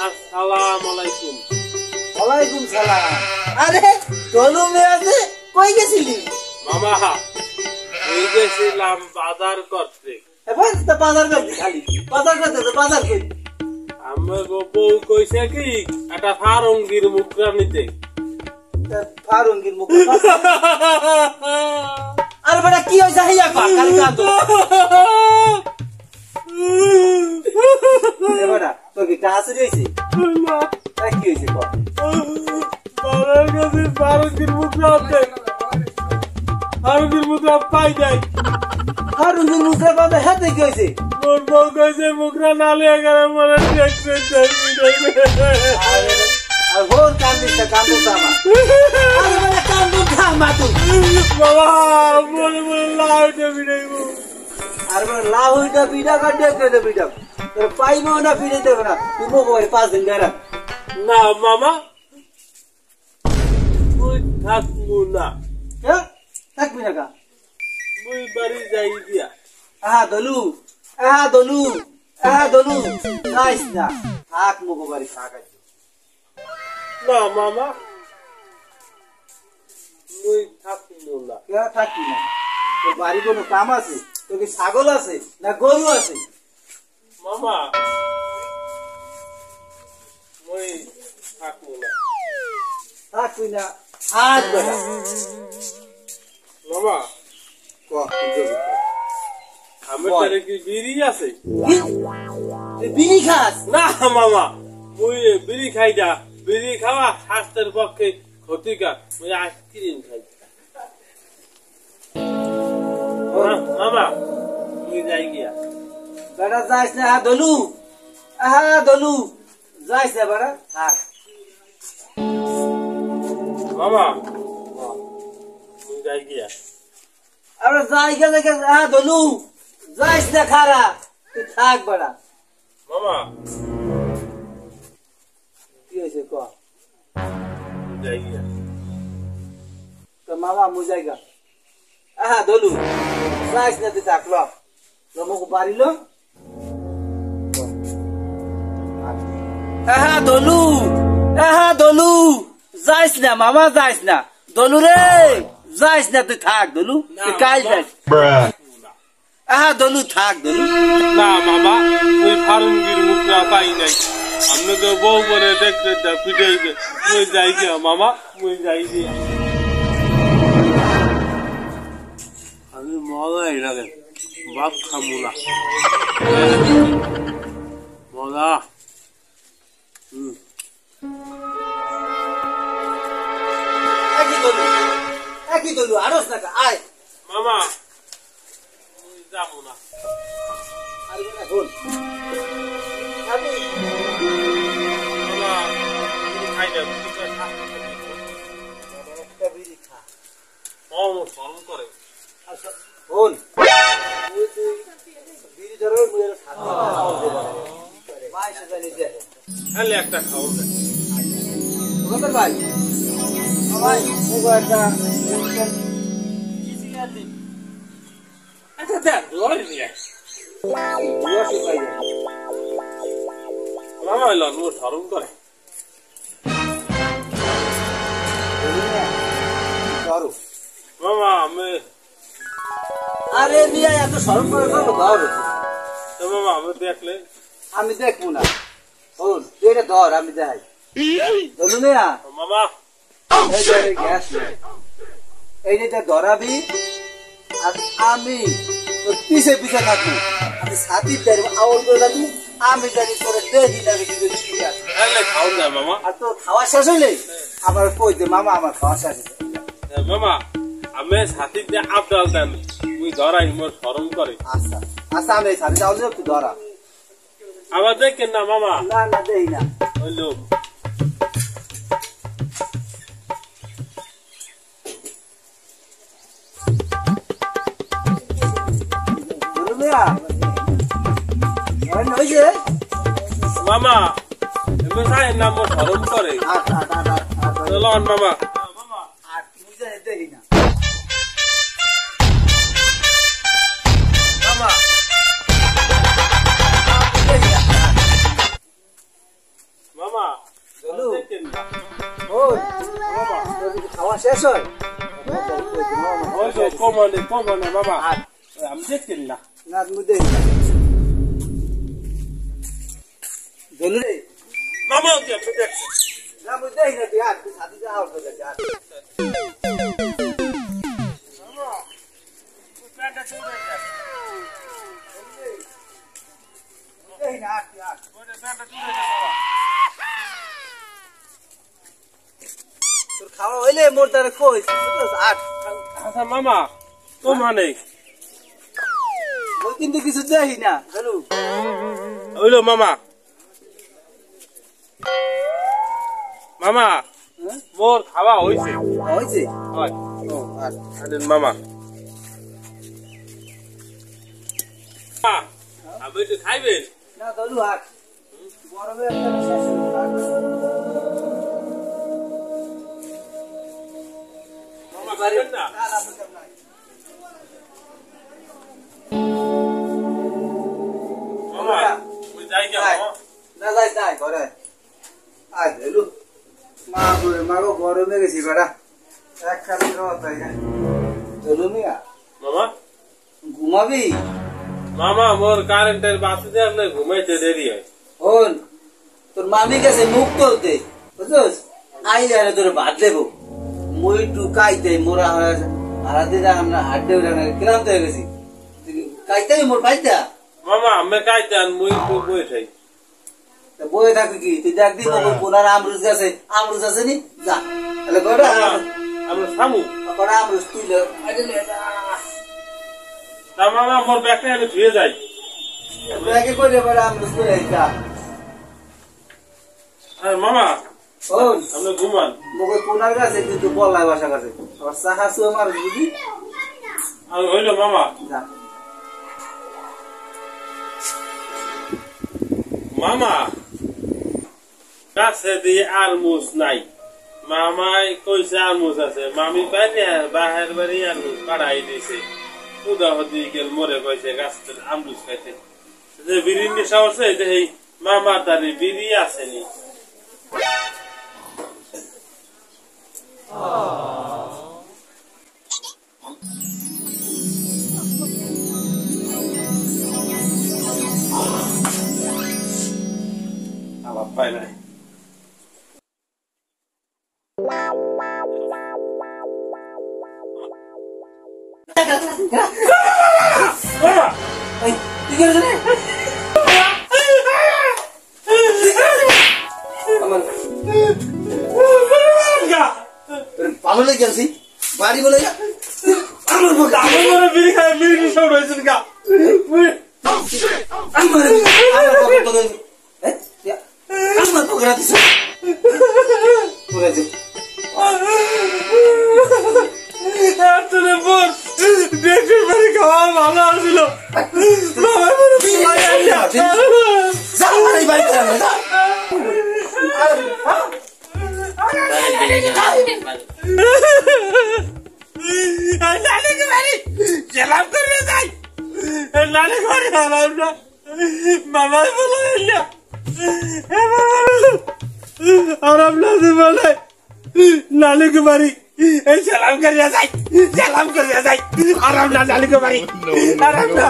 আসসালামু আলাইকুম। ওয়ালাইকুম সালাম। আরে দলু মেয়াদে কই গেছিলি? মামা এই গেছিলাম বাজার করতে। এবার তো বাজার করতে খালি বাজার করতে তো বাজার কই? আমার বউ কইছে কি একটা ফারঙ্গির মুখরা নিতে। ফারঙ্গির মুখ আর বড় কি হইছে হিয়া কর খালি কাঁদ। এবারে তো কি কাছে হইছে? না কি হইছে কর? বাজার গেছি ফারঙ্গির মুখরা নিতে। ফারঙ্গির মুখরা পাই যাই। ফারঙ্গির মুখরা পাবে হাতে কি হইছে? মোর বউ কইছে মুখরা না লিয়ে গেলে মনে দেখতে আর ভোর কান্দিস কান্দু জামা। আরে বড় কান্দু জামা তুই। বাবা বলে বলে লাউটা বিড়াইবো। আর বড় লাউটা বিড়া কাটে কেটে বিড়া। তোর পাইবো না ফিরে দেব না। তুই মোবাইল 5 দিন গেরা। না মামা মুই থাকবো না। হ্যাঁ থাকবি না কা? মুই বাড়ি যাই দিয়া। দলু নাইস না থাক মুখো বাড়ি থাক। না মামা মুই থাকবো না। কে থাকবি না? তোর বাড়ি কোনো কাম আছে? তোর কি ছাগল আছে না গরু আছে? মামা মুই থাকবো না। থাকবি না থাক বেটা। মামা কহ আমার তারে কি বিড়ি আছে? বিড়ি খাস? না মামা মুই বিড়ি খাই না। বিড়ি খাওয়া স্বাস্থ্যের পক্ষে ক্ষতিকর। মুই আইসক্রিম খাই। মামা মুই যাই গিয়া। বেটা যাইস না। দলু যাইস না বেটা থাক। মামা মুই যাই গিয়া। আরে জায়গা দলু যাইস না খারা তুই থাক বেটা। মামা কি হয়েছে ক? যাই গিয়া। তো মামা মু জায়গা দলু যাইস না তুই থাক মুখ বাড়িল। দলু যাইস না মামা যাইস না। দলু রে যাইস না তুই থাক দলু তুই কাল যাইস। দলু থাক দলু। না মামা ওই ফারুঙ্গির মুখরা পাই নাই। আমি তো বউ করে দেখতে পিটাইবে। মুই যাই গিয়া মামা মুই যাই গিয়া। আমি মজাই লাগে ভাত খামু না। মজা একই দলু আরস না আয় মামা মুই যাবো না। বল মামা খাই না। একটা বিড়ি খা। স্মরণ করে বল বিড়ি ধরো খালি একটা খাও না। ভাই ভাই একটা আচ্ছা দেখ লরি নিয়ে মামা এলো নো স্মরণ করে। মামা আমি আরে মিয়া এত সরম করে ধর। মামা আমি দেখলে আমি দেখবো না। বলুন তুই এটা ধর আমি যাই। বলুন মিয়া মামা গ্যাস এইটা ধরাবি আর আমি তোর পিছে পিছে থাকবো। আমি সাথী আওয়াজ করে থাকবো। আমি জানি তোর দেখি না খাও না মামা। আর তোর খাওয়া শেষ হইলে আমার কই দে মামা আমার খাওয়া শেষ হয়েছে। মামা আমি সাথী দিয়ে আবদাল দেন তুই ধরাই মোর স্মরণ করে। আচ্ছা আচ্ছা আমি সাথে যাও তুই ধরা। আবার দেখেন না মামা। না না দেই না হইলো মামা এমনি সাহেব নাম মোর স্মরণ করে। চলন মামা। দেখি না শেষ হয় ওই তো কমানে মামা আমি দেখছি না না তুমি দেখি না বলু রে মামা কি আপনি দেখছেন না আমি দেখি না তুই আর তুই সাথে যা আউট হয়ে যা মামা তুই প্যান্টটা চলে যা দেখি না আর তুই আর ওই প্যান্টটা চলে যা বাবা তোর খাওয়া হইলে মোর দ্বারা কইস আট আচ্ছা মামা তো মানে ওই কিন্তু কিছু দেখি না বলু ওইলো মামা মামা মোর খাওয়া হইছে হয়েছে হয় ও আর আরে মামা আপনি তো খাইবেন না বলু আর গরমে একটা শেষ মামা খাইবেন না না না বুঝলাম না মামা ওই যাই কে মামা না যাই যাই ঘরে আয় বলু মা বলে মাগো গরমে গেছি বেড়া এক খালি রত হয়ে যায় চলু মিয়া মামা ঘুমাবি মামা মোর কারেন্টের বাতিতে আপনি ঘুমাইতে দেরি হয় হন তোর মামি গেছে মুখ তুলতে বুঝছস আইলে আরে তোর ভাত দেবো মই টুকাইতে মোরা হারাতে যা আমরা হাড্ডে উঠে ক্লান্ত হয়ে গেছি কাইতে মোর পাইতা মামা আমি খাইতে আর মুই বই খাই বয়ে থাকবি কি তুই দেখ দিন কোনার আমরুজ আছে আমরুজ আছে নি যা তাহলে গোটা আমরা থামু কোনা আমরুজ তুই তা মামা মোর ব্যাগটা আমি ধুয়ে যাই ব্যাগে করে বড় আমরুজ তুই যা আর মামা হন আপনি ঘুমান মোকে কোনার কাছে কিন্তু বলাই বাসা কাছে আর সাহা সুয়ে মার বুঝি আর হইলো মামা যা মামা কাছে দিয়ে আর মুস নাই মামাই কইছে আর মুস আছে মামি পাইলে বাহের বাড়ি আর মুস কাড়াই দিছে উদা হদি গেল মরে কইছে গাছ আমলুস খাইতে যে বিড়ি নেশা হচ্ছে যে এই মামার দাঁড়ি বিড়ি আসেনি আমার পাই নাই মামা এই তুই কি রে আমার পাগল হয়ে গেছি বাড়ি বলে যা আমার বুকে আমার মনে বিড়ি খায় বিড়ি নেশা হয়েছে গা আমার বুকে আমার বুকে রাতিস পুরো যে তোরে বোন দেখে বাড়ি খাওয়া ভালো আসছিল মামা মনে বিড়ি খায় যা আমার বাড়ি করে যা নানি বাড়ি সেলাম করে যাই নানি ঘরে আরাম না মামা বলে আরাম না বলে নানি के बारी सलाम करिया जाए आराम ना नानी के बारी आराम ना